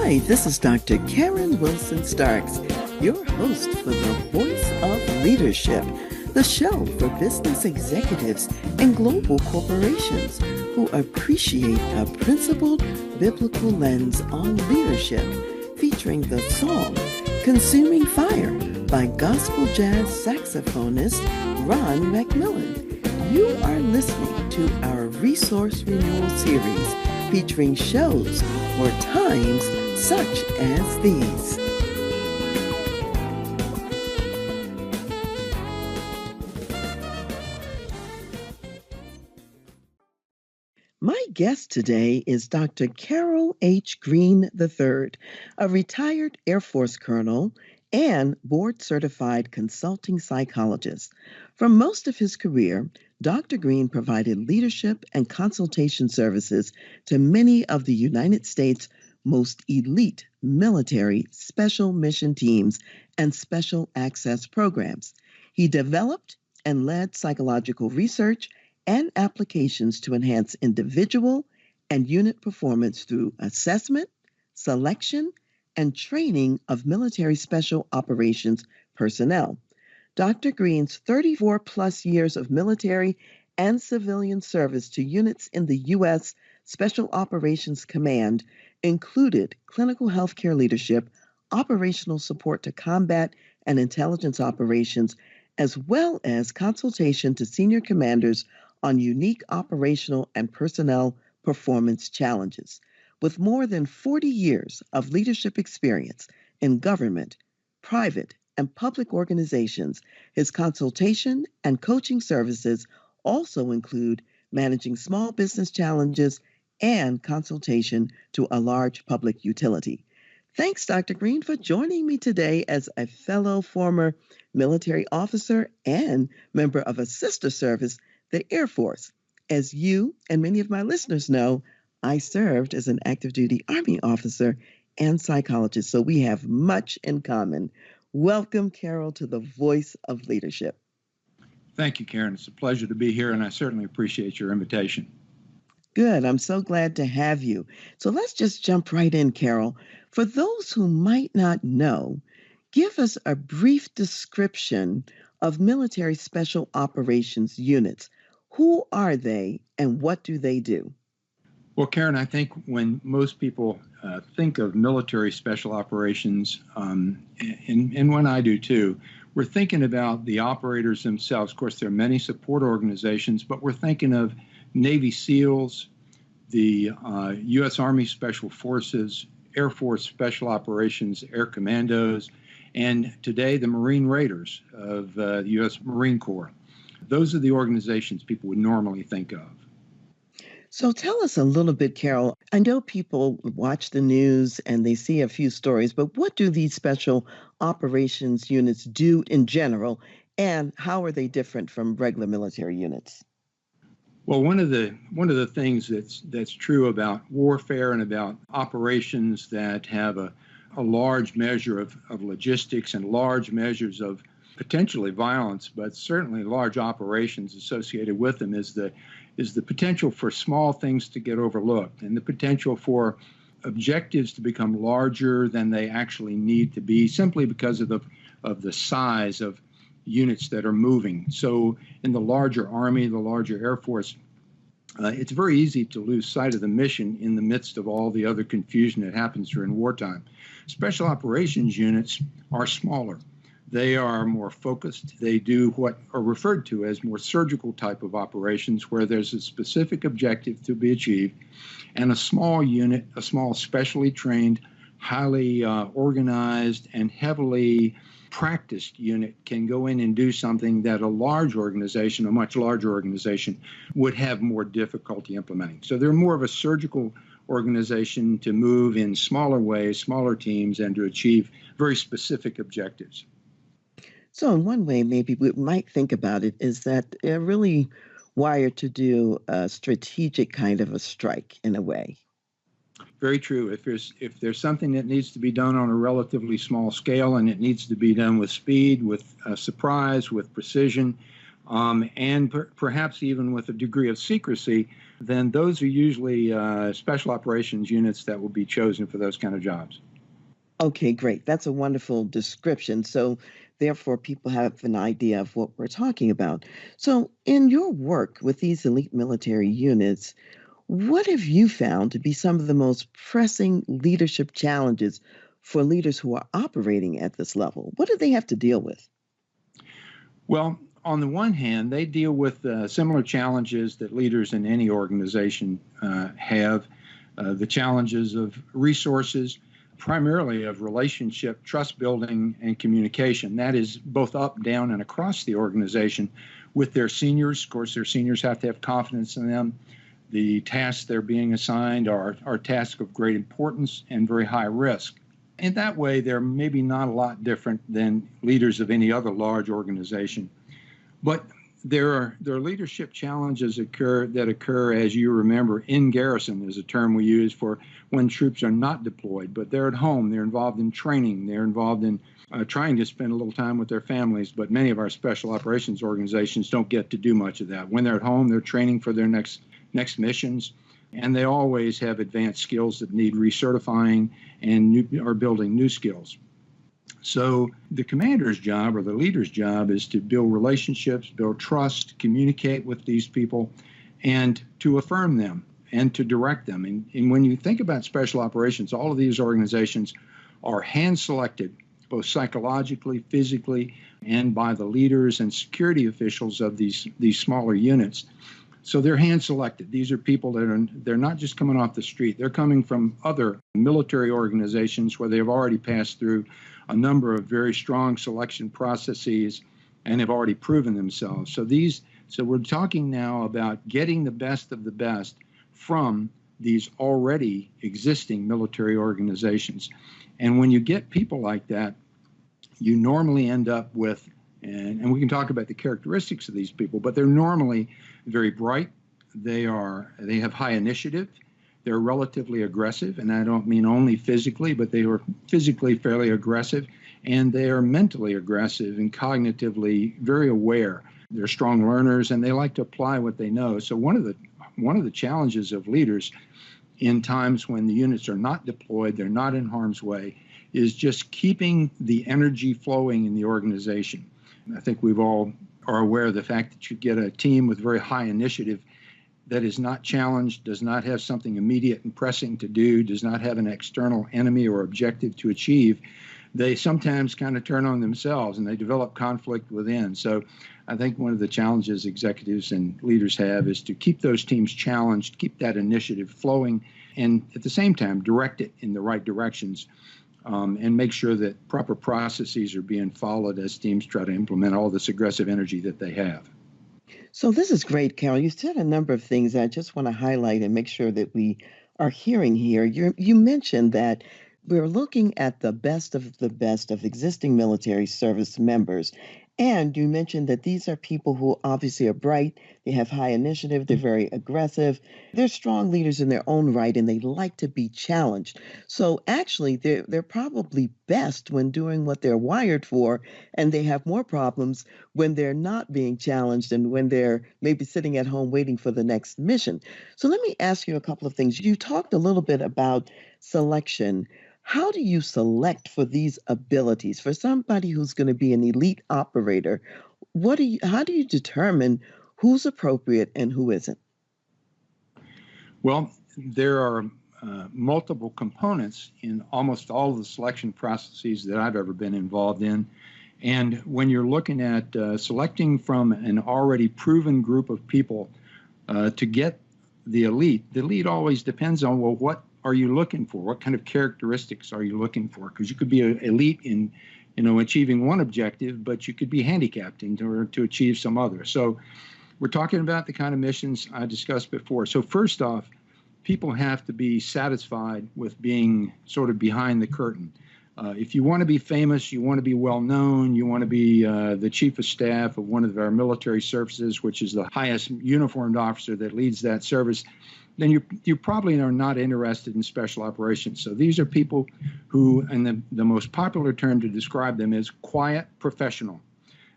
Hi, this is Dr. Karen Wilson Starks, your host for the Voice of Leadership, the show for business executives and global corporations who appreciate a principled biblical lens on leadership, featuring the song Consuming Fire by gospel jazz saxophonist Ron McMillan. You are listening to our Resource Renewal Series featuring shows for times such as these. My guest today is Dr. Carroll Greene III, a retired Air Force colonel and board-certified consulting psychologist. For most of his career, Dr. Greene provided leadership and consultation services to many of the United States' most elite military special mission teams and special access programs. He developed and led psychological research and applications to enhance individual and unit performance through assessment, selection, and training of military special operations personnel. Dr. Greene's 34-plus years of military and civilian service to units in the U.S. Special Operations Command included clinical healthcare leadership, operational support to combat and intelligence operations, as well as consultation to senior commanders on unique operational and personnel performance challenges. With more than 40 years of leadership experience in government, private, and public organizations, his consultation and coaching services also include managing small business challenges and consultation to a large public utility. Thanks, Dr. Greene, for joining me today as a fellow former military officer and member of a sister service, the Air Force. As you and many of my listeners know, I served as an active duty Army officer and psychologist, so we have much in common. Welcome, Carroll, to the Voice of Leadership. Thank you, Karen. It's a pleasure to be here, and I certainly appreciate your invitation. Good. I'm so glad to have you. So let's just jump right in, Carroll. For those who might not know, give us a brief description of military special operations units. Who are they and what do they do? Well, Karen, I think when most people think of military special operations, and when I do too, we're thinking about the operators themselves. Of course, there are many support organizations, but we're thinking of Navy SEALs, the U.S. Army Special Forces, Air Force Special Operations, Air Commandos, and today the Marine Raiders of the U.S. Marine Corps. Those are the organizations people would normally think of. So tell us a little bit, Carroll. I know people watch the news and they see a few stories, but what do these special operations units do in general, and how are they different from regular military units? Well, one of the things that's true about warfare and about operations that have a large measure of logistics and large measures of potentially violence, but certainly large operations associated with them is the potential for small things to get overlooked and the potential for objectives to become larger than they actually need to be simply because of the size of units that are moving. So in the larger Army, the larger Air Force, it's very easy to lose sight of the mission in the midst of all the other confusion that happens during wartime. Special operations units are smaller. They are more focused. They do what are referred to as more surgical type of operations where there's a specific objective to be achieved, and a small unit, a small specially trained, highly organized, and heavily practiced unit can go in and do something that a large organization, a much larger organization, would have more difficulty implementing. So they're more of a surgical organization to move in smaller ways, smaller teams, and to achieve very specific objectives. So in one way, maybe we might think about it is that they're really wired to do a strategic kind of a strike in a way. Very true. If there's something that needs to be done on a relatively small scale and it needs to be done with speed, with surprise, with precision, and perhaps even with a degree of secrecy, then those are usually special operations units that will be chosen for those kind of jobs. Okay, great. That's a wonderful description. So, therefore, people have an idea of what we're talking about. So, in your work with these elite military units, what have you found to be some of the most pressing leadership challenges for leaders who are operating at this level? What do they have to deal with? Well, on the one hand, they deal with similar challenges that leaders in any organization have, the challenges of resources, primarily of relationship, trust building, and communication. That is both up, down, and across the organization with their seniors. Of course, their seniors have to have confidence in them. The tasks they're being assigned are tasks of great importance and very high risk. In that way, they're maybe not a lot different than leaders of any other large organization. But there are leadership challenges that occur, as you remember, in garrison is a term we use for when troops are not deployed, but they're at home. They're involved in training. They're involved in trying to spend a little time with their families. But many of our special operations organizations don't get to do much of that. When they're at home, they're training for their next missions. And they always have advanced skills that need recertifying and are building new skills. So the commander's job or the leader's job is to build relationships, build trust, communicate with these people, and to affirm them and to direct them. And when you think about special operations, all of these organizations are hand-selected, both psychologically, physically, and by the leaders and security officials of these smaller units. So they're hand-selected. These are people they're not just coming off the street. They're coming from other military organizations where they've already passed through a number of very strong selection processes and have already proven themselves. So we're talking now about getting the best of the best from these already existing military organizations. And when you get people like that, you normally end up with, and we can talk about the characteristics of these people, but they're normally very bright. They have high initiative. They're relatively aggressive, and I don't mean only physically, but they are physically fairly aggressive, and they are mentally aggressive and cognitively very aware. They're strong learners, and they like to apply what they know. So one of the challenges of leaders in times when the units are not deployed, they're not in harm's way, is just keeping the energy flowing in the organization. And I think we've all are aware of the fact that you get a team with very high initiative that is not challenged, does not have something immediate and pressing to do, does not have an external enemy or objective to achieve. They sometimes kind of turn on themselves and they develop conflict within. So I think one of the challenges executives and leaders have is to keep those teams challenged, keep that initiative flowing, and at the same time direct it in the right directions. And make sure that proper processes are being followed as teams try to implement all this aggressive energy that they have. So this is great, Carol. You said a number of things I just want to highlight and make sure that we are hearing here. You mentioned that we're looking at the best of existing military service members. And you mentioned that these are people who obviously are bright, they have high initiative, they're very aggressive, they're strong leaders in their own right, and they like to be challenged. So actually, they're probably best when doing what they're wired for, and they have more problems when they're not being challenged and when they're maybe sitting at home waiting for the next mission. So let me ask you a couple of things. You talked a little bit about selection. How do you select for these abilities? For somebody who's going to be an elite operator, how do you determine who's appropriate and who isn't? Well, there are multiple components in almost all of the selection processes that I've ever been involved in. And when you're looking at selecting from an already proven group of people to get the elite always depends on, well, what are you looking for? What kind of characteristics are you looking for? Because you could be an elite in, achieving one objective, but you could be handicapped in order to achieve some other. So we're talking about the kind of missions I discussed before. So first off, people have to be satisfied with being sort of behind the curtain. If you want to be famous, you want to be well known, you want to be the chief of staff of one of our military services, which is the highest uniformed officer that leads that service, then you probably are not interested in special operations. So these are people who, and the most popular term to describe them is quiet professional.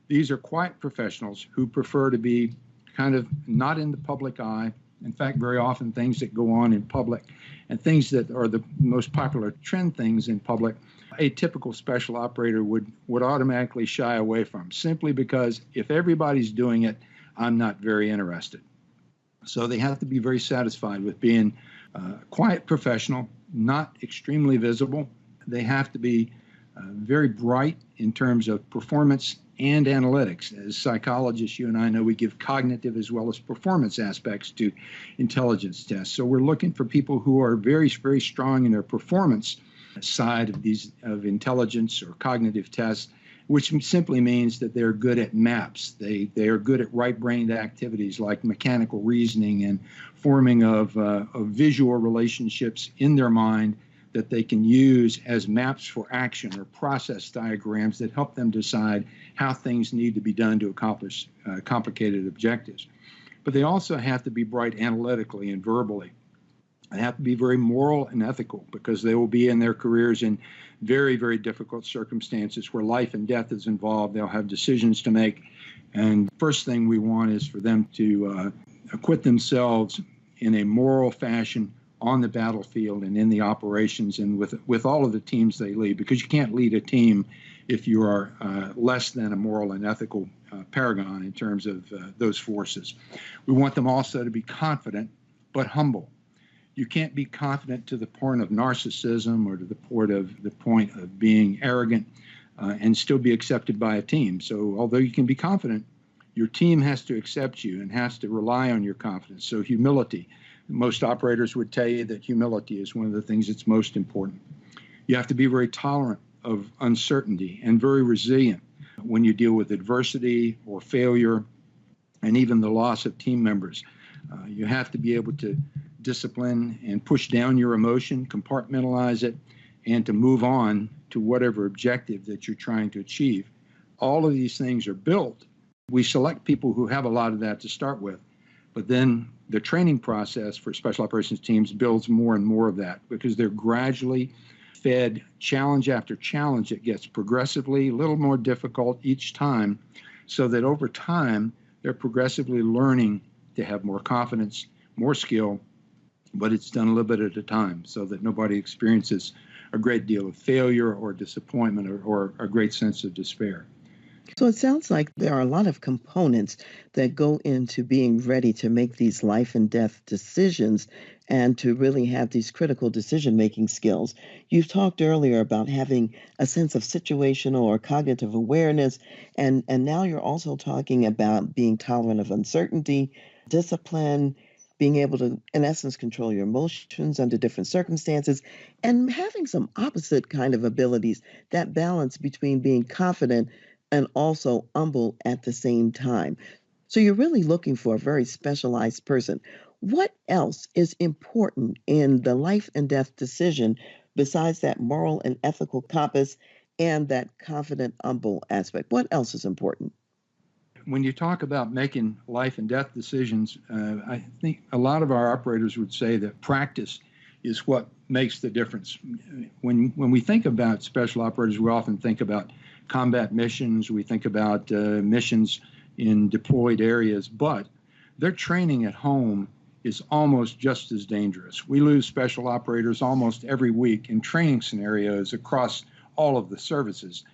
These are quiet professionals who prefer to be kind of not in the public eye. In fact, very often things that go on in public and things that are the most popular trend things in public, a typical special operator would automatically shy away from, simply because if everybody's doing it, I'm not very interested. So they have to be very satisfied with being a quiet professional, not extremely visible. They have to be very bright in terms of performance and analytics. As psychologists, you and I know we give cognitive as well as performance aspects to intelligence tests. So we're looking for people who are very, very strong in their performance side of intelligence or cognitive tests, which simply means that they're good at maps. They are good at right-brained activities like mechanical reasoning and forming of visual relationships in their mind that they can use as maps for action or process diagrams that help them decide how things need to be done to accomplish complicated objectives. But they also have to be bright analytically and verbally. They have to be very moral and ethical because they will be in their careers in very, very difficult circumstances where life and death is involved. They'll have decisions to make. And first thing we want is for them to acquit themselves in a moral fashion on the battlefield and in the operations and with all of the teams they lead, because you can't lead a team if you are less than a moral and ethical paragon in terms of those forces. We want them also to be confident but humble. You can't be confident to the point of narcissism or to the point of being arrogant and still be accepted by a team. So although you can be confident, your team has to accept you and has to rely on your confidence. So humility. Most operators would tell you that humility is one of the things that's most important. You have to be very tolerant of uncertainty and very resilient when you deal with adversity or failure and even the loss of team members. You have to be able to discipline and push down your emotion, compartmentalize it, and to move on to whatever objective that you're trying to achieve. All of these things are built. We select people who have a lot of that to start with, but then the training process for special operations teams builds more and more of that because they're gradually fed challenge after challenge. It gets progressively a little more difficult each time so that over time they're progressively learning to have more confidence, more skill, but it's done a little bit at a time so that nobody experiences a great deal of failure or disappointment or a great sense of despair. So it sounds like there are a lot of components that go into being ready to make these life and death decisions and to really have these critical decision-making skills. You've talked earlier about having a sense of situational or cognitive awareness, and now you're also talking about being tolerant of uncertainty, discipline, being able to, in essence, control your emotions under different circumstances, and having some opposite kind of abilities, that balance between being confident and also humble at the same time. So you're really looking for a very specialized person. What else is important in the life and death decision besides that moral and ethical compass and that confident, humble aspect? What else is important? When you talk about making life and death decisions, I think a lot of our operators would say that practice is what makes the difference. When we think about special operators, we often think about combat missions, we think about missions in deployed areas, but their training at home is almost just as dangerous. We lose special operators almost every week in training scenarios across all of the services.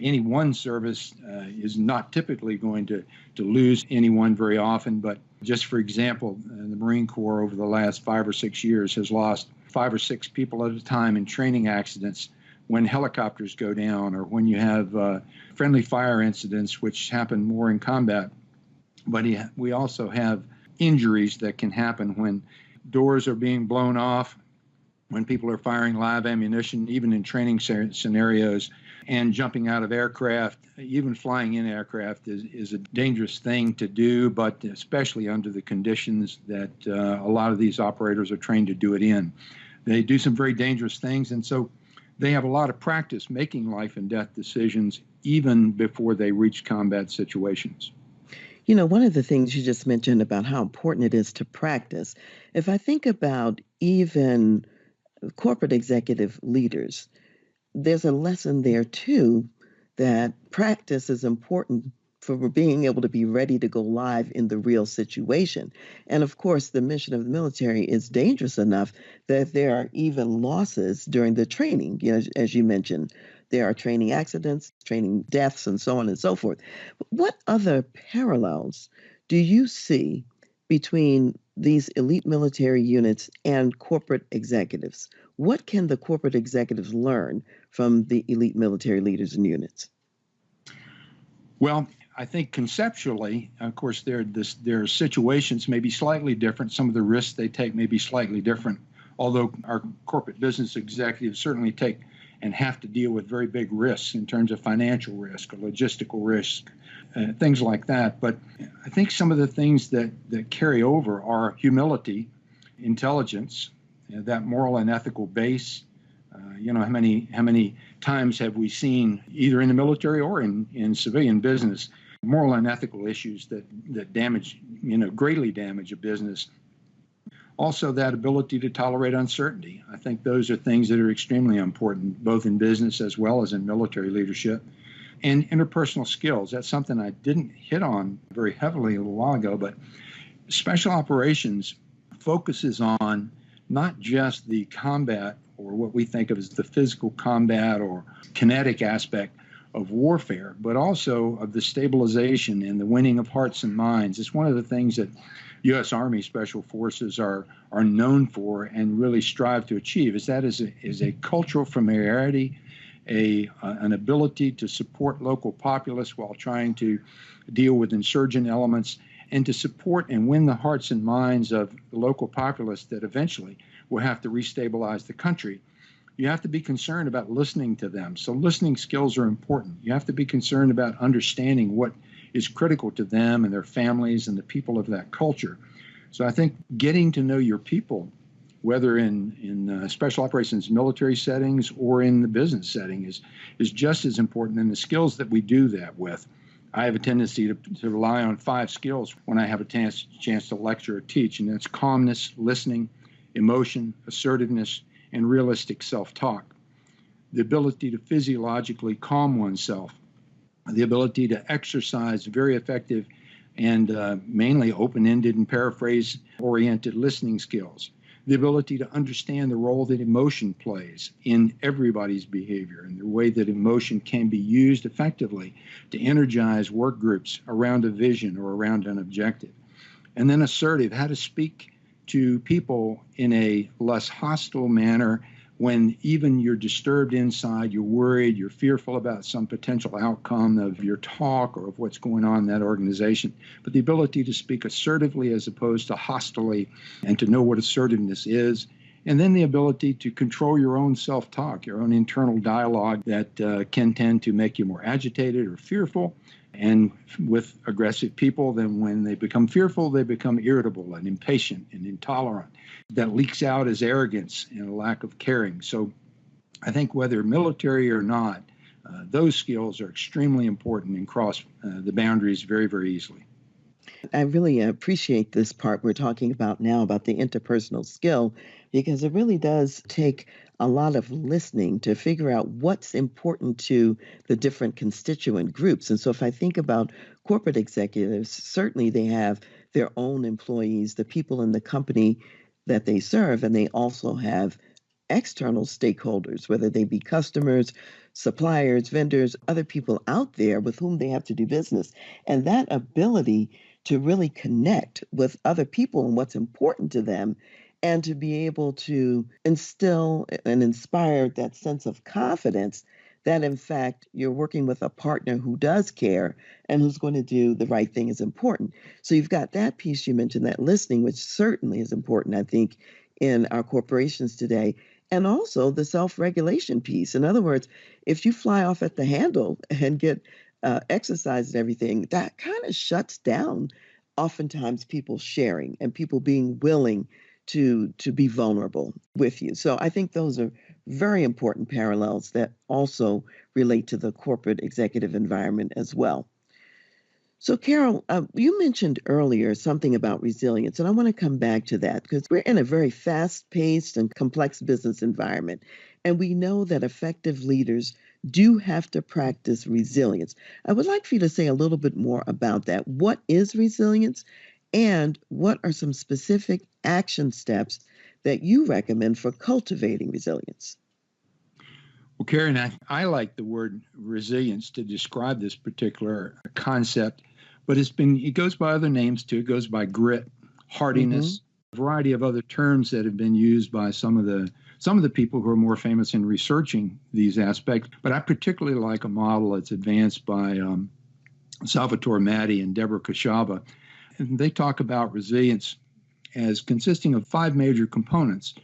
Any one service is not typically going to lose anyone very often, but just for example, the Marine Corps over the last 5 or 6 years has lost 5 or 6 people at a time in training accidents when helicopters go down or when you have friendly fire incidents, which happen more in combat. But we also have injuries that can happen when doors are being blown off, when people are firing live ammunition, even in training scenarios, and jumping out of aircraft. Even flying in aircraft is a dangerous thing to do, but especially under the conditions that a lot of these operators are trained to do it in. They do some very dangerous things, and so they have a lot of practice making life and death decisions even before they reach combat situations. You know, one of the things you just mentioned about how important it is to practice, if I think about even corporate executive leaders, there's a lesson there too that practice is important for being able to be ready to go live in the real situation. And of course, the mission of the military is dangerous enough that there are even losses during the training. As you mentioned, there are training accidents, training deaths, and so on and so forth. What other parallels do you see between these elite military units and corporate executives? What can the corporate executives learn from the elite military leaders and units? Well, I think conceptually, of course, their situations may be slightly different. Some of the risks they take may be slightly different, although our corporate business executives certainly take and have to deal with very big risks in terms of financial risk or logistical risk, things like that. But I think some of the things that carry over are humility, intelligence, that moral and ethical base. How many times have we seen, either in the military or in civilian business, moral and ethical issues that damage, greatly damage a business? Also, that ability to tolerate uncertainty. I think those are things that are extremely important, both in business as well as in military leadership. And interpersonal skills. That's something I didn't hit on very heavily a little while ago, but special operations focuses on not just the combat, or what we think of as the physical combat or kinetic aspect of warfare, but also of the stabilization and the winning of hearts and minds. It's one of the things that U.S. Army Special Forces are known for and really strive to achieve, is a cultural familiarity, an ability to support local populace while trying to deal with insurgent elements, and to support and win the hearts and minds of the local populace that eventually will have to restabilize the country. You have to be concerned about listening to them. So listening skills are important. You have to be concerned about understanding what is critical to them and their families and the people of that culture. So I think getting to know your people, whether in special operations military settings or in the business setting, is just as important, and the skills that we do that with. I have a tendency to rely on 5 skills when I have a chance to lecture or teach, and that's calmness, listening, emotion, assertiveness, and realistic self-talk. The ability to physiologically calm oneself, the ability to exercise very effective and mainly open-ended and paraphrase-oriented listening skills, the ability to understand the role that emotion plays in everybody's behavior and the way that emotion can be used effectively to energize work groups around a vision or around an objective. And then assertive, how to speak to people in a less hostile manner when even you're disturbed inside, you're worried, you're fearful about some potential outcome of your talk or of what's going on in that organization. But the ability to speak assertively as opposed to hostilely, and to know what assertiveness is. And then the ability to control your own self-talk, your own internal dialogue that can tend to make you more agitated or fearful. And with aggressive people, then when they become fearful, they become irritable and impatient and intolerant. That leaks out as arrogance and a lack of caring. So I think whether military or not, those skills are extremely important and cross the boundaries very, very easily. I really appreciate this part we're talking about now about the interpersonal skill, because it really does take a lot of listening to figure out what's important to the different constituent groups. And so if I think about corporate executives, certainly they have their own employees, the people in the company that they serve, and they also have external stakeholders, whether they be customers, suppliers, vendors, other people out there with whom they have to do business. And that ability to really connect with other people and what's important to them, and to be able to instill and inspire that sense of confidence that, in fact, you're working with a partner who does care and who's going to do the right thing is important. So you've got that piece you mentioned, that listening, which certainly is important, I think, in our corporations today. And also the self-regulation piece. In other words, if you fly off at the handle and get exercise and everything, that kind of shuts down oftentimes people sharing and people being willing to be vulnerable with you. So I think those are very important parallels that also relate to the corporate executive environment as well. So, Carroll, you mentioned earlier something about resilience, and I want to come back to that because we're in a very fast paced and complex business environment. And we know that effective leaders do have to practice resilience. I would like for you to say a little bit more about that. What is resilience, and what are some specific action steps that you recommend for cultivating resilience? Well, Karen, I like the word resilience to describe this particular concept, but it goes by other names too. It goes by grit, Mm-hmm. hardiness, a variety of other terms that have been used by some of the people who are more famous in researching these aspects. But I particularly like a model that's advanced by Salvatore Matti and Deborah Kashaba. And they talk about resilience as consisting of five major components.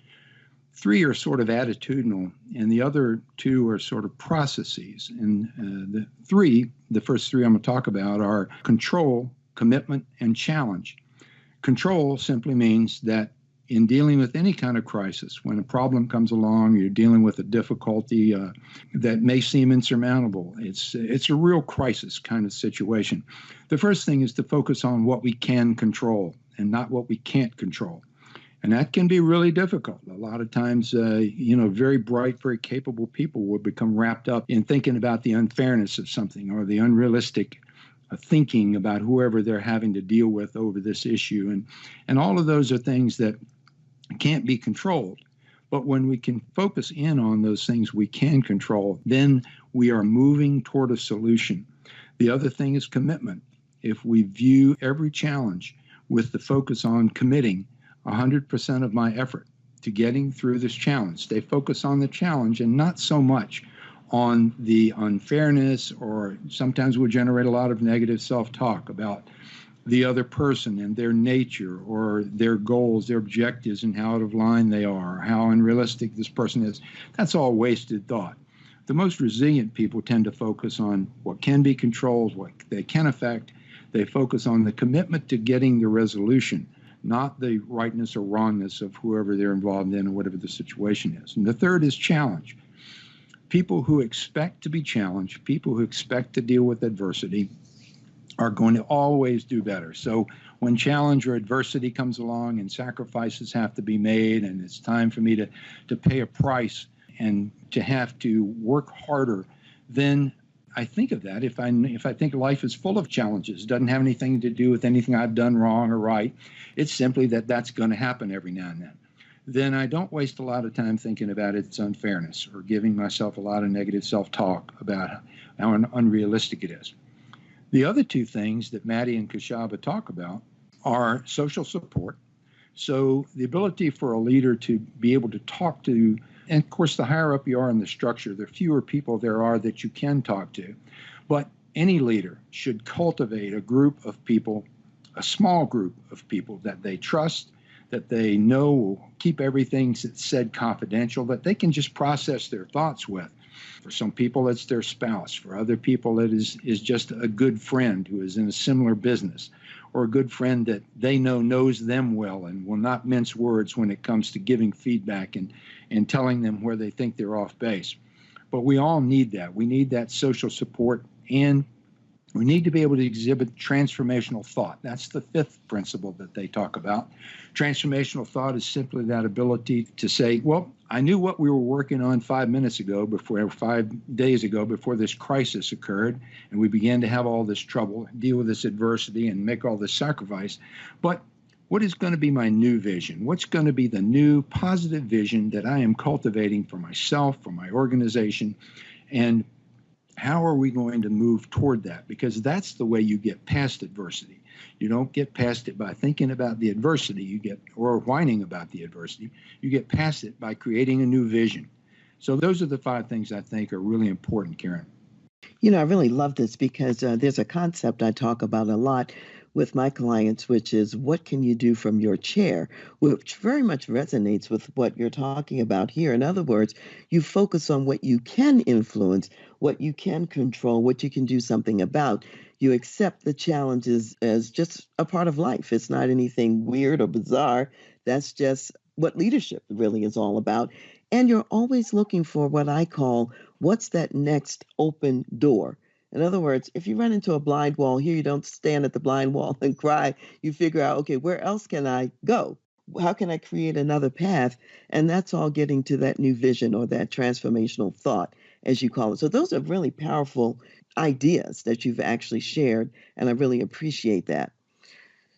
Three are sort of attitudinal, and the other two are sort of processes. And the first three I'm going to talk about are control, commitment, and challenge. Control simply means that in dealing with any kind of crisis, when a problem comes along, you're dealing with a difficulty that may seem insurmountable. It's a real crisis kind of situation. The first thing is to focus on what we can control and not what we can't control. And that can be really difficult. A lot of times, very bright, very capable people will become wrapped up in thinking about the unfairness of something or the unrealistic thinking about whoever they're having to deal with over this issue. And all of those are things that can't be controlled. But when we can focus in on those things we can control, then we are moving toward a solution. The other thing is commitment. If we view every challenge with the focus on committing 100% of my effort to getting through this challenge, stay focused on the challenge and not so much on the unfairness, or sometimes we generate a lot of negative self-talk about the other person and their nature or their goals, their objectives, and how out of line they are, how unrealistic this person is. That's all wasted thought. The most resilient people tend to focus on what can be controlled, what they can affect. They focus on the commitment to getting the resolution, not the rightness or wrongness of whoever they're involved in or whatever the situation is. And the third is challenge. People who expect to be challenged, people who expect to deal with adversity, are going to always do better. So when challenge or adversity comes along and sacrifices have to be made and it's time for me to pay a price and to have to work harder, then I think of that. If I think life is full of challenges, doesn't have anything to do with anything I've done wrong or right, it's simply that that's going to happen every now and then I don't waste a lot of time thinking about its unfairness or giving myself a lot of negative self-talk about how unrealistic it is. The other two things that Matti and Kashaba talk about are social support. So the ability for a leader to be able to talk to, and of course, the higher up you are in the structure, the fewer people there are that you can talk to. But any leader should cultivate a group of people, a small group of people that they trust, that they know will keep everything that's said confidential, that they can just process their thoughts with. For some people, it's their spouse. For other people, it is just a good friend who is in a similar business, or a good friend that they know knows them well and will not mince words when it comes to giving feedback and telling them where they think they're off base. But we all need that. We need that social support, and we need to be able to exhibit transformational thought. That's the fifth principle that they talk about. Transformational thought is simply that ability to say, well, I knew what we were working on 5 days ago, before this crisis occurred, and we began to have all this trouble, deal with this adversity, and make all this sacrifice. But what is going to be my new vision? What's going to be the new positive vision that I am cultivating for myself, for my organization, and how are we going to move toward that? Because that's the way you get past adversity. You don't get past it by thinking about the adversity, or whining about the adversity. You get past it by creating a new vision. So those are the five things I think are really important, Karen. I really love this because there's a concept I talk about a lot with my clients, which is what can you do from your chair, which very much resonates with what you're talking about here. In other words, you focus on what you can influence, what you can control, what you can do something about. You accept the challenges as just a part of life. It's not anything weird or bizarre. That's just what leadership really is all about. And you're always looking for what I call what's that next open door. In other words, if you run into a blind wall here, you don't stand at the blind wall and cry. You figure out, okay, where else can I go? How can I create another path? And that's all getting to that new vision or that transformational thought. as you call it. So those are really powerful ideas that you've actually shared, and I really appreciate that.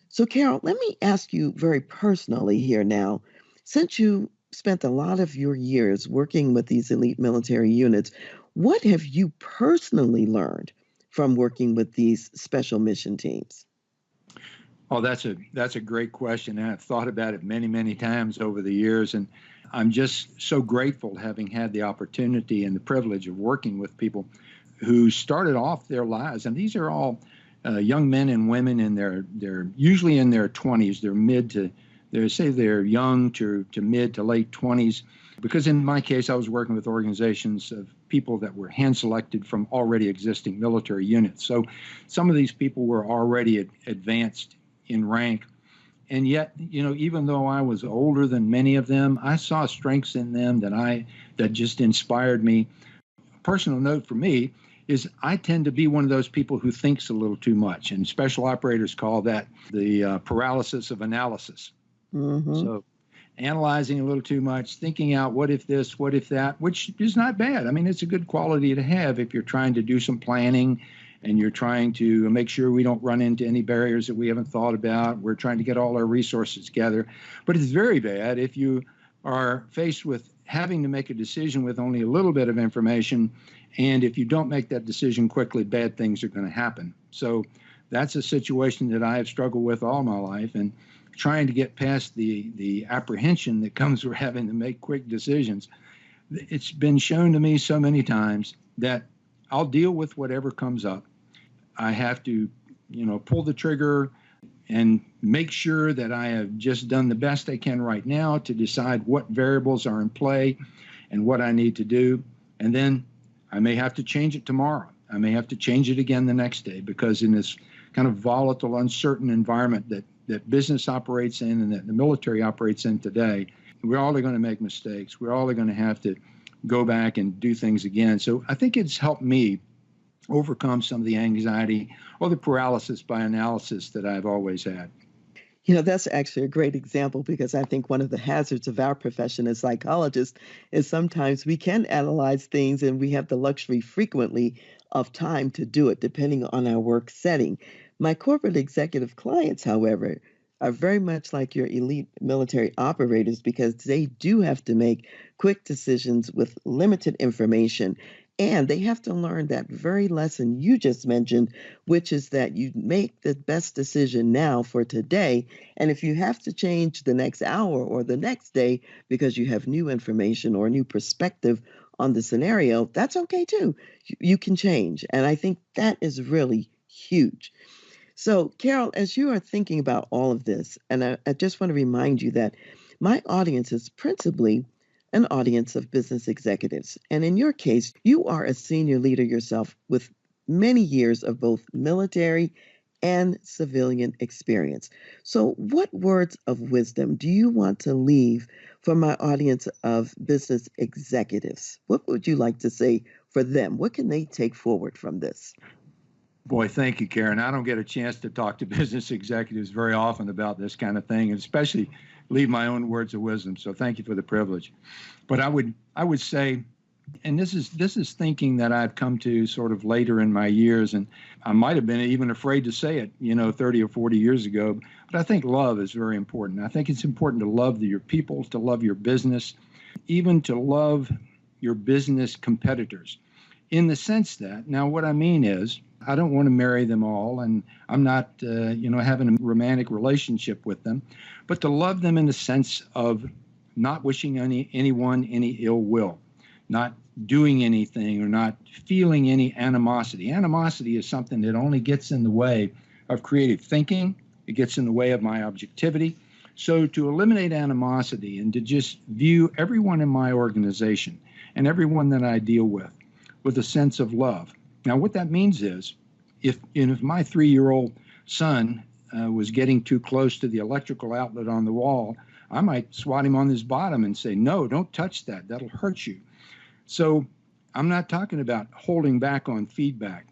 So, Carol, let me ask you very personally here now. Since you spent a lot of your years working with these elite military units, what have you personally learned from working with these special mission teams? Oh, that's a great question. And I've thought about it many, many times over the years. And I'm just so grateful having had the opportunity and the privilege of working with people who started off their lives. And these are all young men and women in they're usually in their 20s. They're young to mid to late 20s. Because in my case, I was working with organizations of people that were hand selected from already existing military units. So some of these people were already advanced in rank. And yet, even though I was older than many of them, I saw strengths in them that just inspired me. A personal note for me is I tend to be one of those people who thinks a little too much, and special operators call that the paralysis of analysis. Mm-hmm. So analyzing a little too much, thinking out what if this, what if that, which is not bad. I mean, it's a good quality to have if you're trying to do some planning and you're trying to make sure we don't run into any barriers that we haven't thought about. We're trying to get all our resources together. But it's very bad if you are faced with having to make a decision with only a little bit of information. And if you don't make that decision quickly, bad things are going to happen. So that's a situation that I have struggled with all my life. And trying to get past the apprehension that comes with having to make quick decisions. It's been shown to me so many times that I'll deal with whatever comes up. I have to, pull the trigger and make sure that I have just done the best I can right now to decide what variables are in play and what I need to do. And then I may have to change it tomorrow. I may have to change it again the next day, because in this kind of volatile, uncertain environment that business operates in and that the military operates in today, we're all going to make mistakes. We're all going to have to go back and do things again. So I think it's helped me overcome some of the anxiety or the paralysis by analysis that I've always had. That's actually a great example, because I think one of the hazards of our profession as psychologists is sometimes we can analyze things and we have the luxury frequently of time to do it, depending on our work setting. My corporate executive clients, however, are very much like your elite military operators, because they do have to make quick decisions with limited information. And they have to learn that very lesson you just mentioned, which is that you make the best decision now for today. And if you have to change the next hour or the next day because you have new information or new perspective on the scenario, that's okay too. You can change. And I think that is really huge. So, Carol, as you are thinking about all of this, and I just want to remind you that my audience is principally an audience of business executives. And in your case, you are a senior leader yourself with many years of both military and civilian experience. So, what words of wisdom do you want to leave for my audience of business executives? What would you like to say for them? What can they take forward from this? Boy, thank you, Karen. I don't get a chance to talk to business executives very often about this kind of thing, and especially leave my own words of wisdom. So thank you for the privilege. But I would say, and this is thinking that I've come to sort of later in my years, and I might have been even afraid to say it, 30 or 40 years ago. But I think love is very important. I think it's important to love your people, to love your business, even to love your business competitors, in the sense that, now what I mean is, I don't want to marry them all, and I'm not, having a romantic relationship with them, but to love them in the sense of not wishing anyone any ill will, not doing anything or not feeling any animosity. Animosity is something that only gets in the way of creative thinking. It gets in the way of my objectivity. So to eliminate animosity and to just view everyone in my organization and everyone that I deal with a sense of love. Now, what that means is, if my 3-year-old son was getting too close to the electrical outlet on the wall, I might swat him on his bottom and say, no, don't touch that. That'll hurt you. So I'm not talking about holding back on feedback.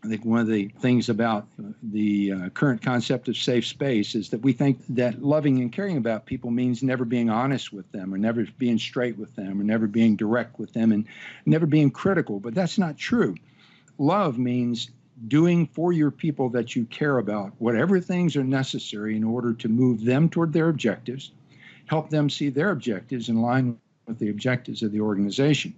I think one of the things about the current concept of safe space is that we think that loving and caring about people means never being honest with them, or never being straight with them, or never being direct with them, and never being critical. But that's not true. Love means doing for your people that you care about whatever things are necessary in order to move them toward their objectives, help them see their objectives in line with the objectives of the organization.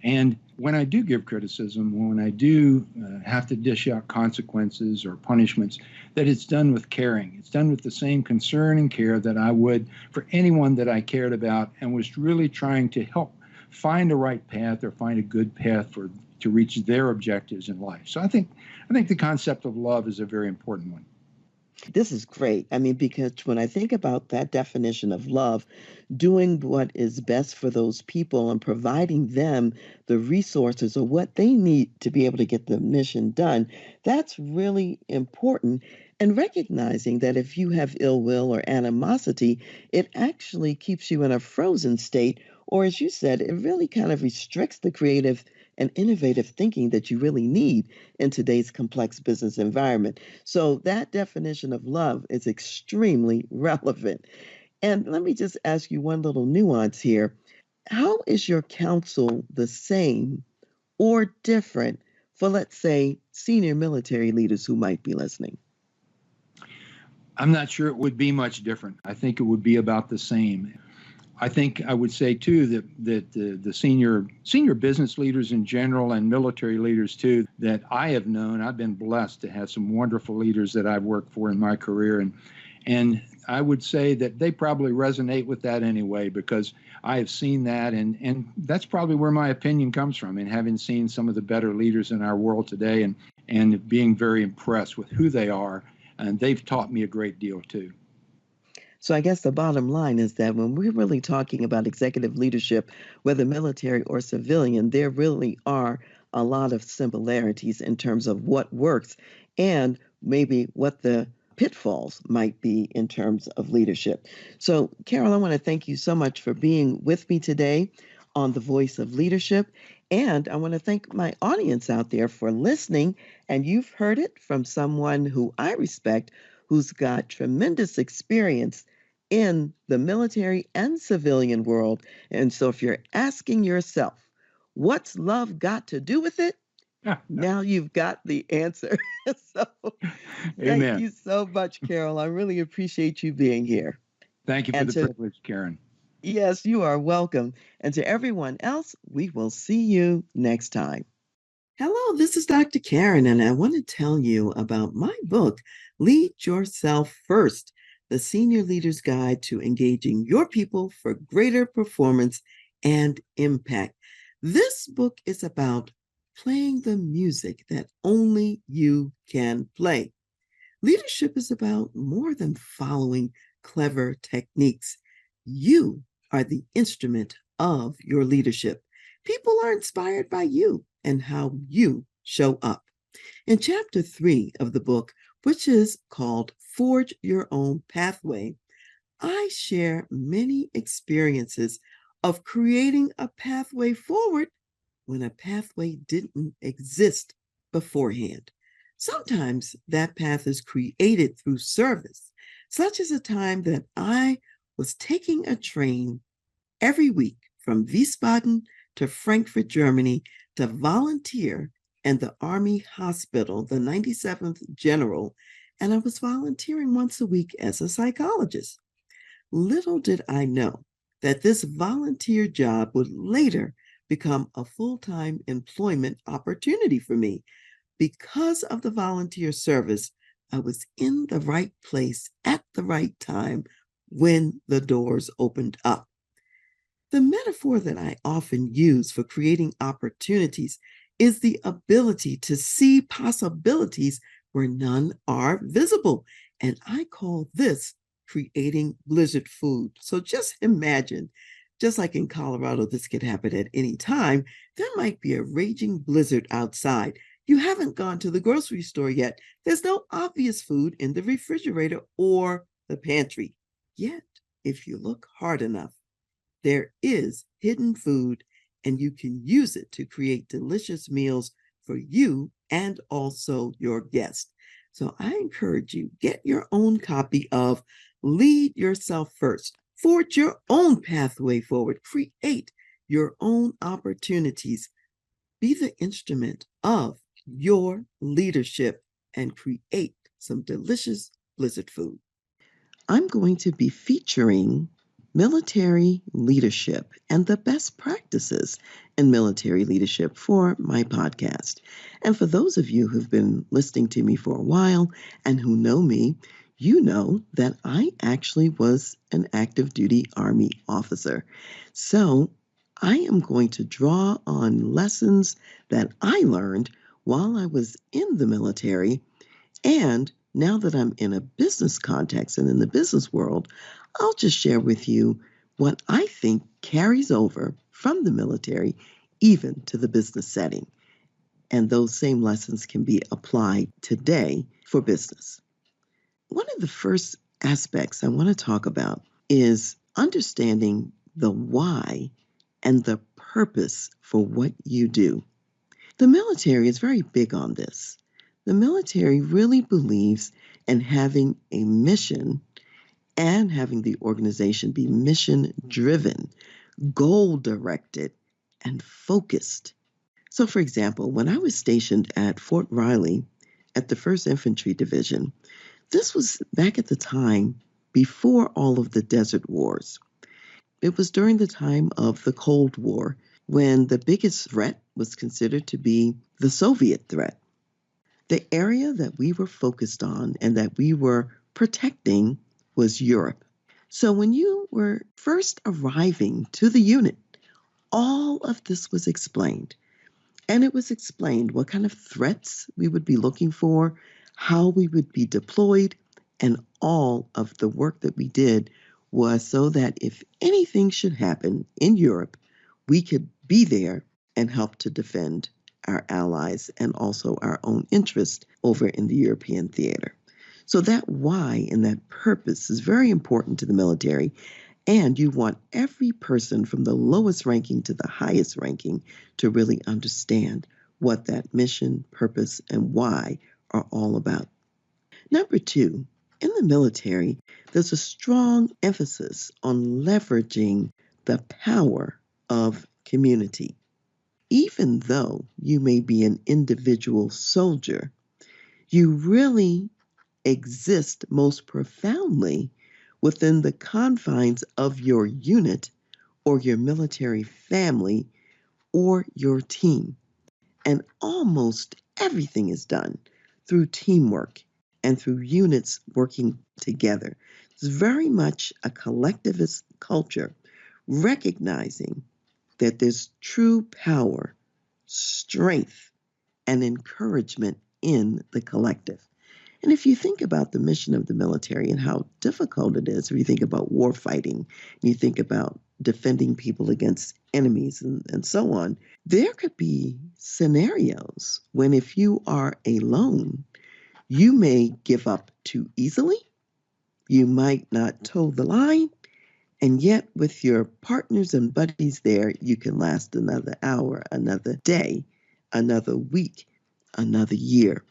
And when I do give criticism, when I do have to dish out consequences or punishments, that it's done with caring. It's done with the same concern and care that I would for anyone that I cared about and was really trying to help find a right path or find a good path to reach their objectives in life. So I think the concept of love is a very important one. This is great. I mean, because when I think about that definition of love, doing what is best for those people and providing them the resources or what they need to be able to get the mission done, that's really important. And recognizing that if you have ill will or animosity, it actually keeps you in a frozen state, or as you said, it really kind of restricts the creative and innovative thinking that you really need in today's complex business environment. So that definition of love is extremely relevant. And let me just ask you one little nuance here. How is your counsel the same or different for, let's say, senior military leaders who might be listening? I'm not sure it would be much different. I think it would be about the same. I think I would say, too, that the senior business leaders in general and military leaders, too, that I have known, I've been blessed to have some wonderful leaders that I've worked for in my career. And I would say that they probably resonate with that anyway, because I have seen that. And that's probably where my opinion comes from, and having seen some of the better leaders in our world today and being very impressed with who they are. And they've taught me a great deal, too. So I guess the bottom line is that when we're really talking about executive leadership, whether military or civilian, there really are a lot of similarities in terms of what works and maybe what the pitfalls might be in terms of leadership. So, Carol, I want to thank you so much for being with me today on The Voice of Leadership. And I want to thank my audience out there for listening. And you've heard it from someone who I respect, who's got tremendous experience in the military and civilian world. And so if you're asking yourself, what's love got to do with it? Now you've got the answer. So thank you so much, Carol. I really appreciate you being here. Thank you for the privilege, Karen. Yes, you are welcome. And to everyone else, we will see you next time. Hello, this is Dr. Karen, and I want to tell you about my book, Lead Yourself First, the Senior Leader's Guide to Engaging Your People for Greater Performance and Impact. This book is about playing the music that only you can play. Leadership is about more than following clever techniques. You are the instrument of your leadership. People are inspired by you and how you show up. In chapter 3 of the book, which is called Forge Your Own Pathway, I share many experiences of creating a pathway forward when a pathway didn't exist beforehand. Sometimes that path is created through service, such as a time that I was taking a train every week from Wiesbaden to Frankfurt, Germany, to volunteer in the Army Hospital, the 97th General, and I was volunteering once a week as a psychologist. Little did I know that this volunteer job would later become a full-time employment opportunity for me. Because of the volunteer service, I was in the right place at the right time when the doors opened up. The metaphor that I often use for creating opportunities is the ability to see possibilities where none are visible. And I call this creating blizzard food. So just imagine, just like in Colorado, this could happen at any time, there might be a raging blizzard outside. You haven't gone to the grocery store yet. There's no obvious food in the refrigerator or the pantry. Yet, if you look hard enough, there is hidden food, and you can use it to create delicious meals for you and also your guests. So I encourage you, get your own copy of Lead Yourself First. Forge your own pathway forward. Create your own opportunities. Be the instrument of your leadership and create some delicious blizzard food. I'm going to be featuring military leadership and the best practices in military leadership for my podcast. And for those of you who've been listening to me for a while and who know me, you know that I actually was an active duty Army officer. So I am going to draw on lessons that I learned while I was in the military, and now that I'm in a business context and in the business world, I'll just share with you what I think carries over from the military even to the business setting. And those same lessons can be applied today for business. One of the first aspects I want to talk about is understanding the why and the purpose for what you do. The military is very big on this. The military really believes in having a mission and having the organization be mission driven, goal directed, and focused. So, for example, when I was stationed at Fort Riley at the 1st Infantry Division, this was back at the time before all of the desert wars. It was during the time of the Cold War when the biggest threat was considered to be the Soviet threat. The area that we were focused on and that we were protecting was Europe. So when you were first arriving to the unit, all of this was explained. And it was explained what kind of threats we would be looking for, how we would be deployed, and all of the work that we did was so that if anything should happen in Europe, we could be there and help to defend our allies and also our own interest over in the European theater. So that why and that purpose is very important to the military. And you want every person from the lowest ranking to the highest ranking to really understand what that mission, purpose, and why are all about. Number two, in the military, there's a strong emphasis on leveraging the power of community. Even though you may be an individual soldier, you really exist most profoundly within the confines of your unit or your military family or your team. And almost everything is done through teamwork and through units working together. It's very much a collectivist culture, recognizing that there's true power, strength, and encouragement in the collective. And if you think about the mission of the military and how difficult it is, if you think about war fighting, you think about defending people against enemies and so on, there could be scenarios when if you are alone, you may give up too easily, you might not toe the line, and yet with your partners and buddies there, you can last another hour, another day, another week, another year.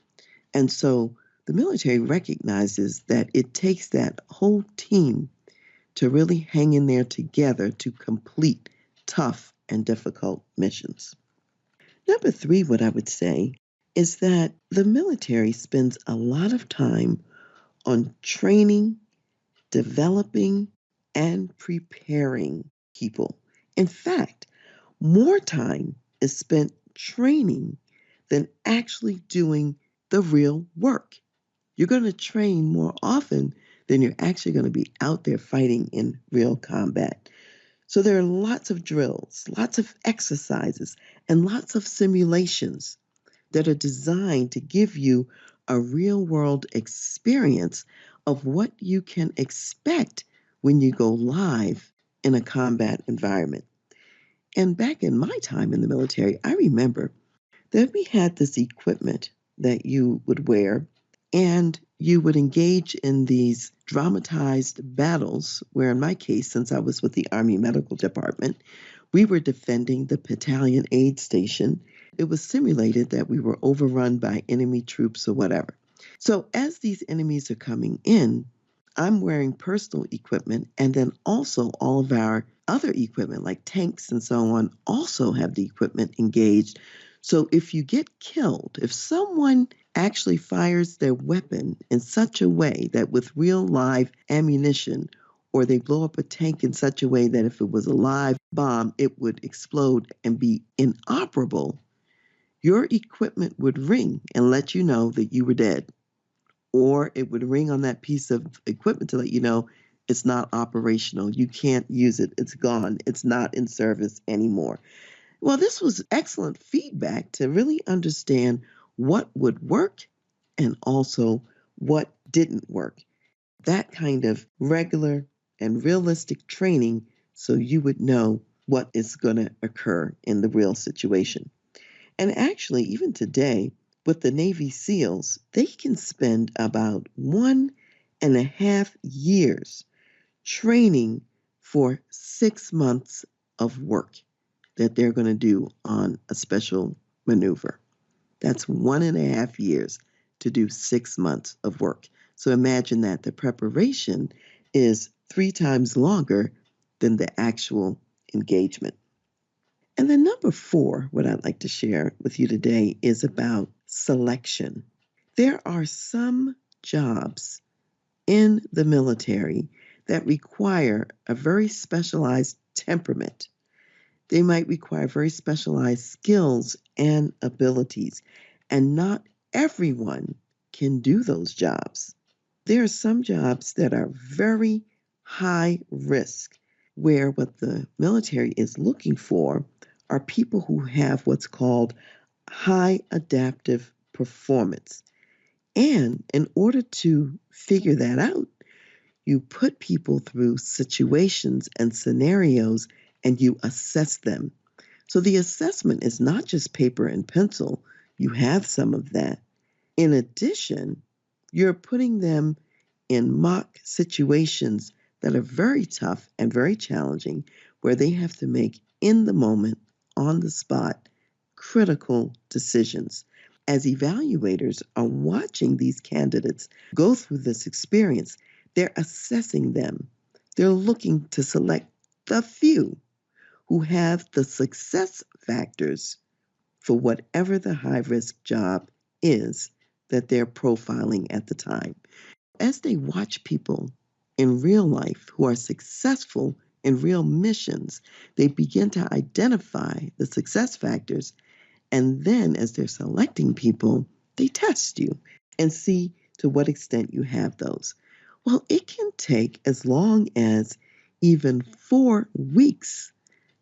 And so the military recognizes that it takes that whole team to really hang in there together to complete tough and difficult missions. Number three, what I would say is that the military spends a lot of time on training, developing, and preparing people. In fact, more time is spent training than actually doing the real work. You're going to train more often than you're actually going to be out there fighting in real combat. So there are lots of drills, lots of exercises, and lots of simulations that are designed to give you a real world experience of what you can expect when you go live in a combat environment. And back in my time in the military, I remember that we had this equipment that you would wear, and you would engage in these dramatized battles, where in my case, since I was with the Army Medical Department, we were defending the battalion aid station. It was simulated that we were overrun by enemy troops or whatever. So as these enemies are coming in, I'm wearing personal equipment, and then also all of our other equipment, like tanks and so on, also have the equipment engaged. So if you get killed, if someone actually fires their weapon in such a way that with real live ammunition, or they blow up a tank in such a way that if it was a live bomb, it would explode and be inoperable, your equipment would ring and let you know that you were dead, or it would ring on that piece of equipment to let you know it's not operational. You can't use it. It's gone. It's not in service anymore. Well, this was excellent feedback to really understand what would work and also what didn't work. That kind of regular and realistic training so you would know what is going to occur in the real situation. And actually, even today, with the Navy SEALs, they can spend about 1.5 years training for 6 months of work that they're going to do on a special maneuver. That's 1.5 years to do 6 months of work. So imagine that the preparation is 3 times longer than the actual engagement. And then number four, what I'd like to share with you today is about selection. There are some jobs in the military that require a very specialized temperament. They might require very specialized skills and abilities, and not everyone can do those jobs. There are some jobs that are very high risk, where what the military is looking for are people who have what's called high adaptive performance. And in order to figure that out, you put people through situations and scenarios and you assess them. So the assessment is not just paper and pencil, you have some of that. In addition, you're putting them in mock situations that are very tough and very challenging, where they have to make in the moment, on the spot, critical decisions. As evaluators are watching these candidates go through this experience, they're assessing them. They're looking to select the few who have the success factors for whatever the high risk job is that they're profiling at the time. As they watch people in real life who are successful in real missions, they begin to identify the success factors. And then, as they're selecting people, they test you and see to what extent you have those. Well, it can take as long as even 4 weeks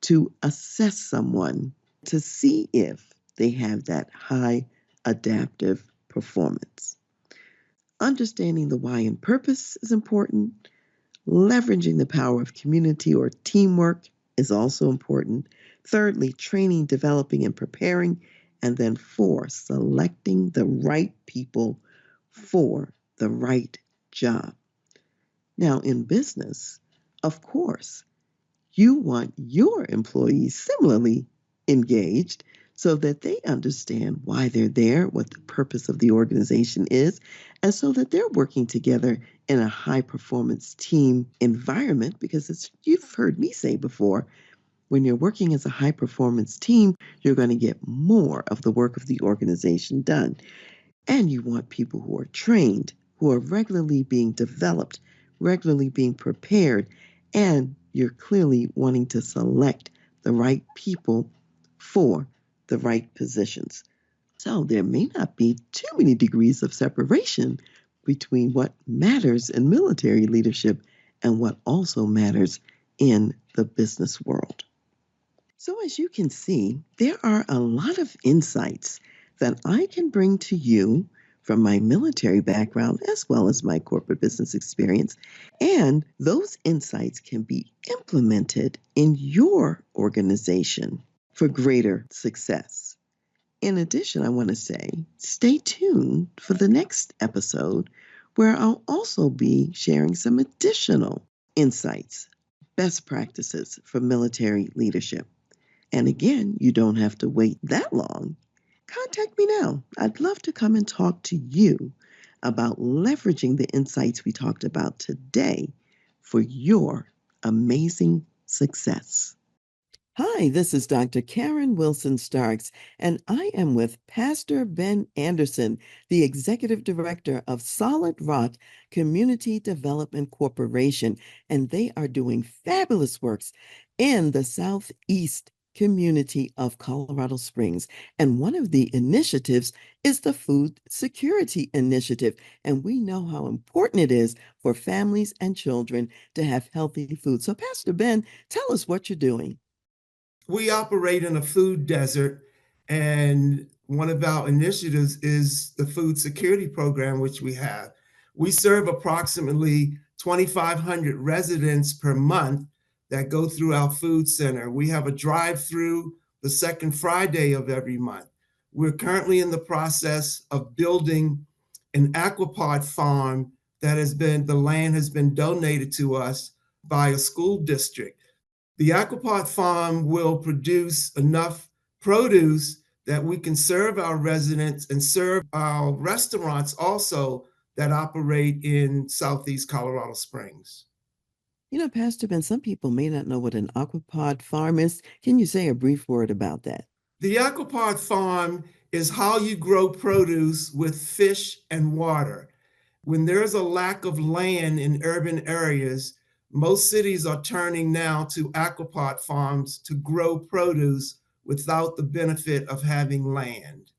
to assess someone to see if they have that high adaptive performance. Understanding the why and purpose is important. Leveraging the power of community or teamwork is also important. Thirdly, training, developing, and preparing. And then four, selecting the right people for the right job. Now, in business, of course, you want your employees similarly engaged so that they understand why they're there, what the purpose of the organization is, and so that they're working together in a high performance team environment. Because it's, you've heard me say before, when you're working as a high performance team, you're going to get more of the work of the organization done. And you want people who are trained, who are regularly being developed, regularly being prepared, and you're clearly wanting to select the right people for the right positions. So there may not be too many degrees of separation between what matters in military leadership and what also matters in the business world. So, as you can see, there are a lot of insights that I can bring to you from my military background as well as my corporate business experience. And those insights can be implemented in your organization for greater success. In addition, I want to say stay tuned for the next episode where I'll also be sharing some additional insights, best practices for military leadership. And again, you don't have to wait that long. Contact me now. I'd love to come and talk to you about leveraging the insights we talked about today for your amazing success. Hi, this is Dr. Karen Wilson Starks, and I am with Pastor Ben Anderson, the Executive Director of Solid Rock Community Development Corporation, and they are doing fabulous works in the Southeast community of Colorado Springs. And one of the initiatives is the Food Security Initiative, and we know how important it is for families and children to have healthy food. So, Pastor Ben, tell us what you're doing. We operate in a food desert, and one of our initiatives is the food security program, which we have. We serve approximately 2,500 residents per month that go through our food center. We have a drive-through the second Friday of every month. We're currently in the process of building an aquapod farm the land has been donated to us by a school district. The aquapod farm will produce enough produce that we can serve our residents and serve our restaurants also that operate in Southeast Colorado Springs. You know, Pastor Ben, some people may not know what an aquapod farm is. Can you say a brief word about that? The aquapod farm is how you grow produce with fish and water. When there's a lack of land in urban areas, most cities are turning now to aquapod farms to grow produce without the benefit of having land.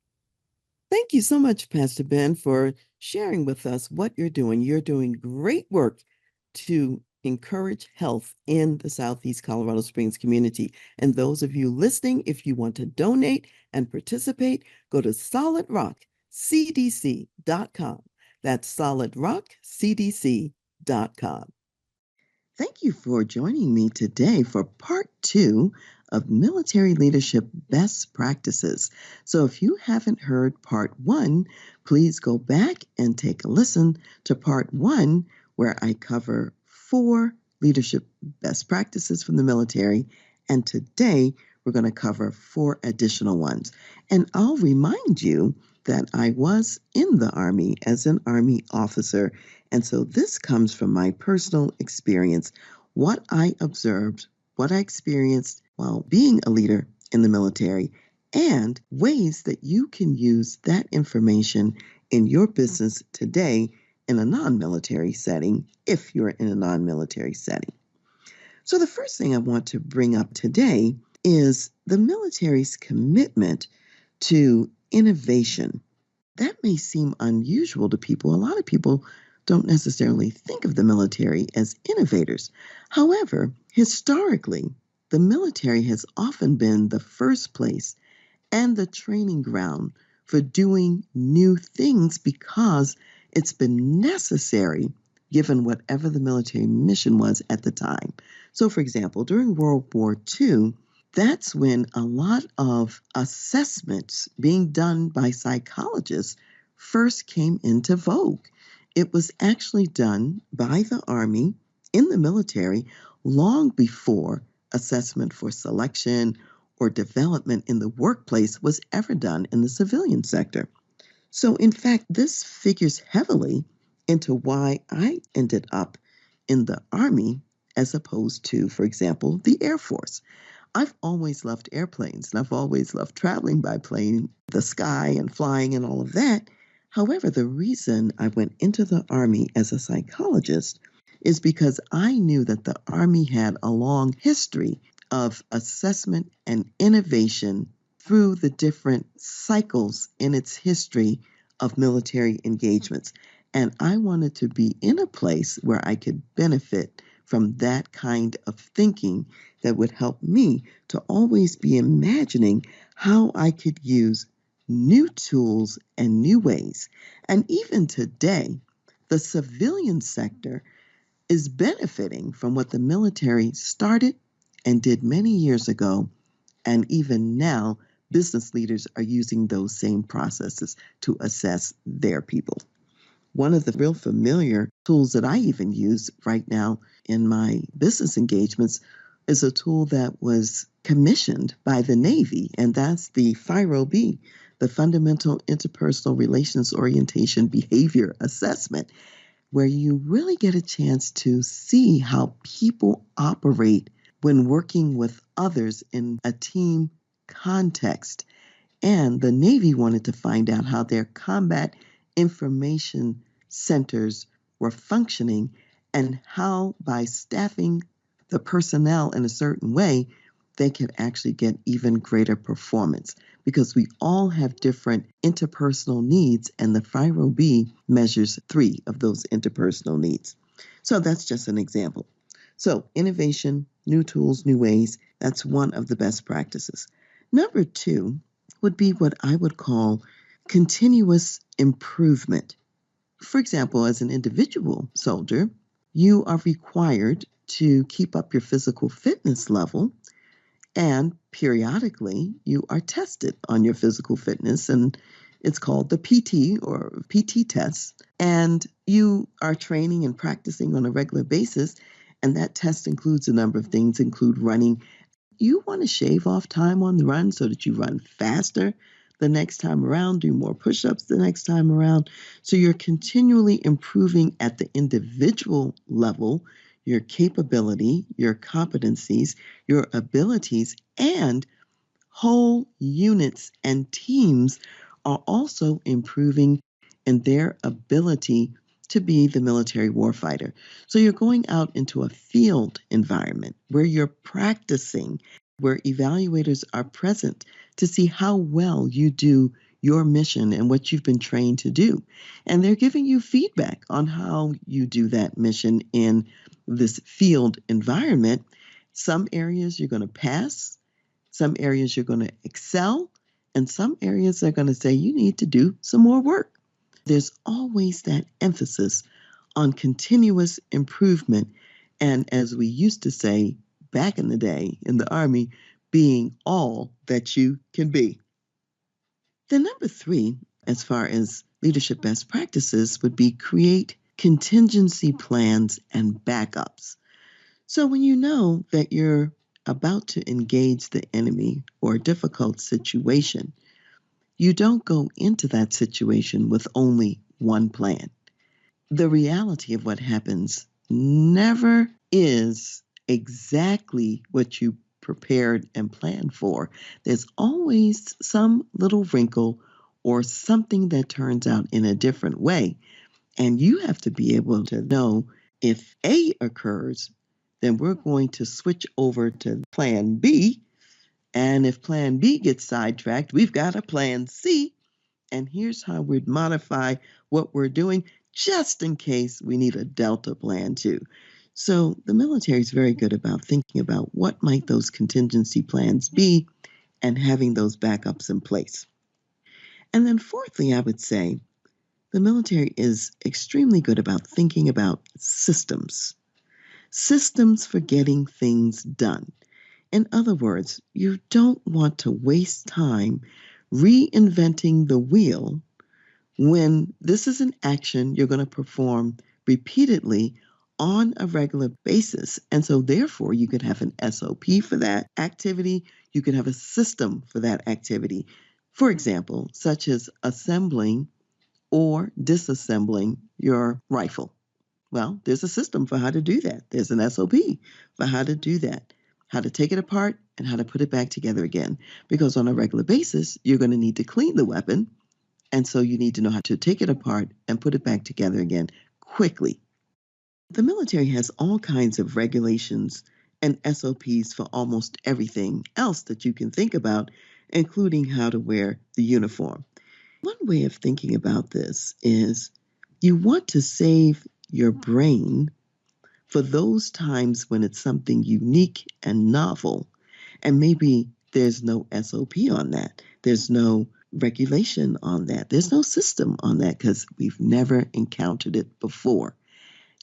Thank you so much, Pastor Ben, for sharing with us what you're doing. You're doing great work to encourage health in the Southeast Colorado Springs community. And those of you listening, if you want to donate and participate, go to solidrockcdc.com. That's solidrockcdc.com. Thank you for joining me today for part 2 of Military Leadership Best Practices. So if you haven't heard part 1, please go back and take a listen to part 1, where I cover 4 leadership best practices from the military. And today we're going to cover 4 additional ones. And I'll remind you that I was in the Army as an Army officer. And so this comes from my personal experience, what I observed, what I experienced while being a leader in the military, and ways that you can use that information in your business today in a non-military setting, if you're in a non-military setting. So the first thing I want to bring up today is the military's commitment to innovation. That may seem unusual to people. A lot of people don't necessarily think of the military as innovators. However, historically, the military has often been the first place and the training ground for doing new things because it's been necessary given whatever the military mission was at the time. So, for example, during World War II, that's when a lot of assessments being done by psychologists first came into vogue. It was actually done by the Army in the military long before assessment for selection or development in the workplace was ever done in the civilian sector. So, in fact, this figures heavily into why I ended up in the Army as opposed to, for example, the Air Force. I've always loved airplanes, and I've always loved traveling by plane, the sky and flying and all of that. However, the reason I went into the Army as a psychologist is because I knew that the Army had a long history of assessment and innovation through the different cycles in its history of military engagements. And I wanted to be in a place where I could benefit from that kind of thinking that would help me to always be imagining how I could use new tools and new ways. And even today, the civilian sector is benefiting from what the military started and did many years ago. And even now, business leaders are using those same processes to assess their people. One of the real familiar tools that I even use right now in my business engagements is a tool that was commissioned by the Navy, and that's the FIRO-B, the Fundamental Interpersonal Relations Orientation Behavior Assessment, where you really get a chance to see how people operate when working with others in a team context. And the Navy wanted to find out how their combat information centers were functioning and how, by staffing the personnel in a certain way, they could actually get even greater performance, because we all have different interpersonal needs, and the FIRO-B measures 3 of those interpersonal needs. So that's just an example. So innovation, new tools, new ways, that's one of the best practices. Number 2 would be what I would call continuous improvement. For example, as an individual soldier, you are required to keep up your physical fitness level, and periodically you are tested on your physical fitness, and it's called the PT or PT test. And you are training and practicing on a regular basis, and that test includes a number of things, include running. You want to shave off time on the run so that you run faster the next time around, do more push-ups the next time around. So you're continually improving at the individual level, your capability, your competencies, your abilities, and whole units and teams are also improving in their ability to be the military warfighter. So you're going out into a field environment where you're practicing, where evaluators are present to see how well you do your mission and what you've been trained to do. And they're giving you feedback on how you do that mission in this field environment. Some areas you're going to pass, some areas you're going to excel, and some areas they're going to say you need to do some more work. There's always that emphasis on continuous improvement. And as we used to say back in the day in the Army, being all that you can be. The number 3, as far as leadership best practices, would be create contingency plans and backups. So when you know that you're about to engage the enemy or a difficult situation, you don't go into that situation with only one plan. The reality of what happens never is exactly what you prepared and planned for. There's always some little wrinkle or something that turns out in a different way. And you have to be able to know, if A occurs, then we're going to switch over to plan B. And if plan B gets sidetracked, we've got a plan C. And here's how we'd modify what we're doing just in case we need a Delta plan too. So the military is very good about thinking about what might those contingency plans be and having those backups in place. And then fourthly, I would say the military is extremely good about thinking about systems. Systems for getting things done. In other words, you don't want to waste time reinventing the wheel when this is an action you're going to perform repeatedly on a regular basis. And so therefore, you could have an SOP for that activity. You could have a system for that activity. For example, such as assembling or disassembling your rifle. Well, there's a system for how to do that. There's an SOP for how to do that, how to take it apart and how to put it back together again. Because on a regular basis, you're going to need to clean the weapon. And so you need to know how to take it apart and put it back together again quickly. The military has all kinds of regulations and SOPs for almost everything else that you can think about, including how to wear the uniform. One way of thinking about this is you want to save your brain for those times when it's something unique and novel, and maybe there's no SOP on that. There's no regulation on that. There's no system on that because we've never encountered it before.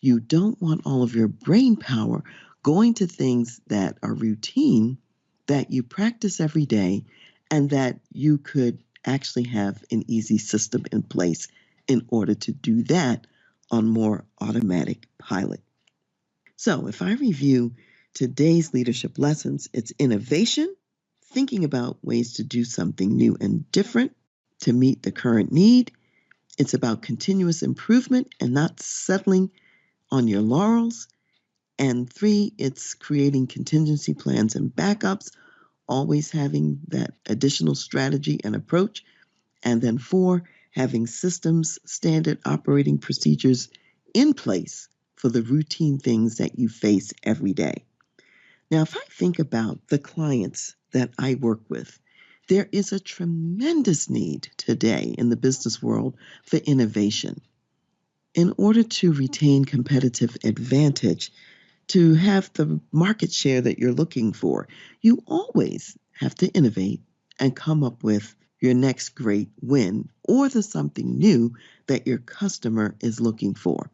You don't want all of your brain power going to things that are routine, that you practice every day, and that you could actually have an easy system in place in order to do that on more automatic pilot. So if I review today's leadership lessons, it's innovation, thinking about ways to do something new and different, to meet the current need. It's about continuous improvement and not settling on your laurels. And 3, it's creating contingency plans and backups, always having that additional strategy and approach. And then 4, having systems, standard operating procedures in place for the routine things that you face every day. Now, if I think about the clients that I work with, there is a tremendous need today in the business world for innovation. In order to retain competitive advantage, to have the market share that you're looking for, you always have to innovate and come up with your next great win or the something new that your customer is looking for.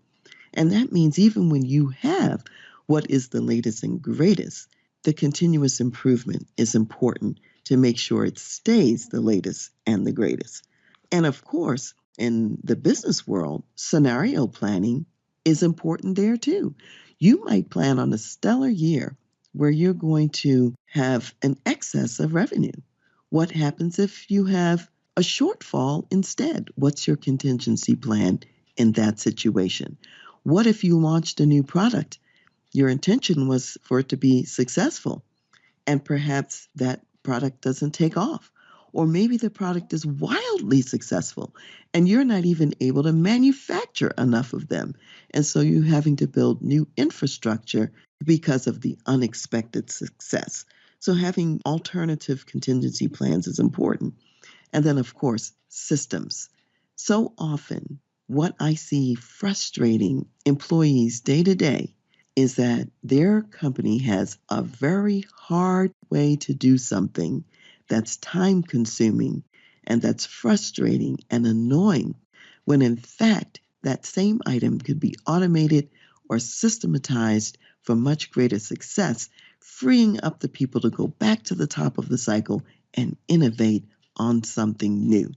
And that means even when you have what is the latest and greatest, the continuous improvement is important to make sure it stays the latest and the greatest. And of course, in the business world, scenario planning is important there too. You might plan on a stellar year where you're going to have an excess of revenue. What happens if you have a shortfall instead? What's your contingency plan in that situation? What if you launched a new product? Your intention was for it to be successful, and perhaps that product doesn't take off. Or maybe the product is wildly successful and you're not even able to manufacture enough of them. And so you're having to build new infrastructure because of the unexpected success. So having alternative contingency plans is important. And then, of course, systems. So often, what I see frustrating employees day to day is that their company has a very hard way to do something that's time consuming and that's frustrating and annoying, when in fact, that same item could be automated or systematized for much greater success, freeing up the people to go back to the top of the cycle and innovate on something new.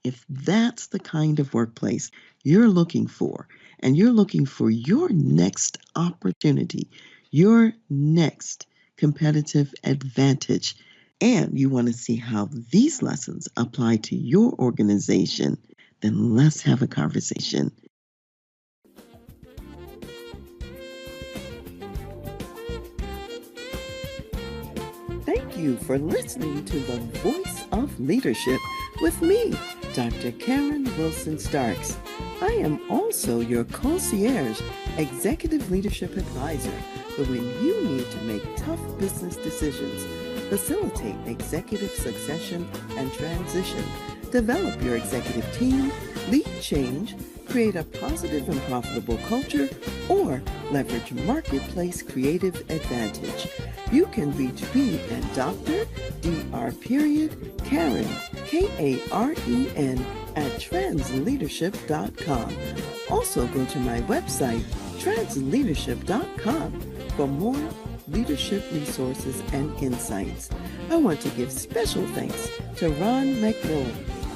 If that's the kind of workplace you're looking for, and you're looking for your next opportunity, your next competitive advantage, and you want to see how these lessons apply to your organization, then let's have a conversation. Thank you for listening to The Voice of Leadership with me, Dr. Karen Wilson Starks. I am also your concierge executive leadership advisor for when you need to make tough business decisions, facilitate executive succession and transition, develop your executive team, lead change, create a positive and profitable culture, or leverage marketplace creative advantage. You can reach me at Dr. Karen, Karen, at transleadership.com. Also go to my website, transleadership.com, for more leadership resources and insights. I want to give special thanks to Ron McMillan,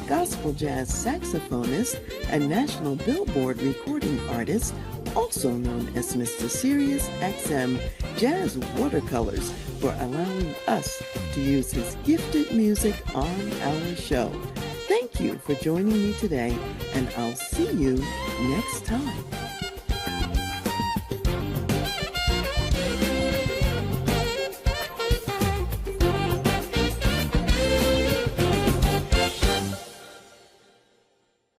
gospel jazz saxophonist and national Billboard recording artist, also known as Mr. Sirius XM Jazz Watercolors, for allowing us to use his gifted music on our show. Thank you for joining me today, and I'll see you next time.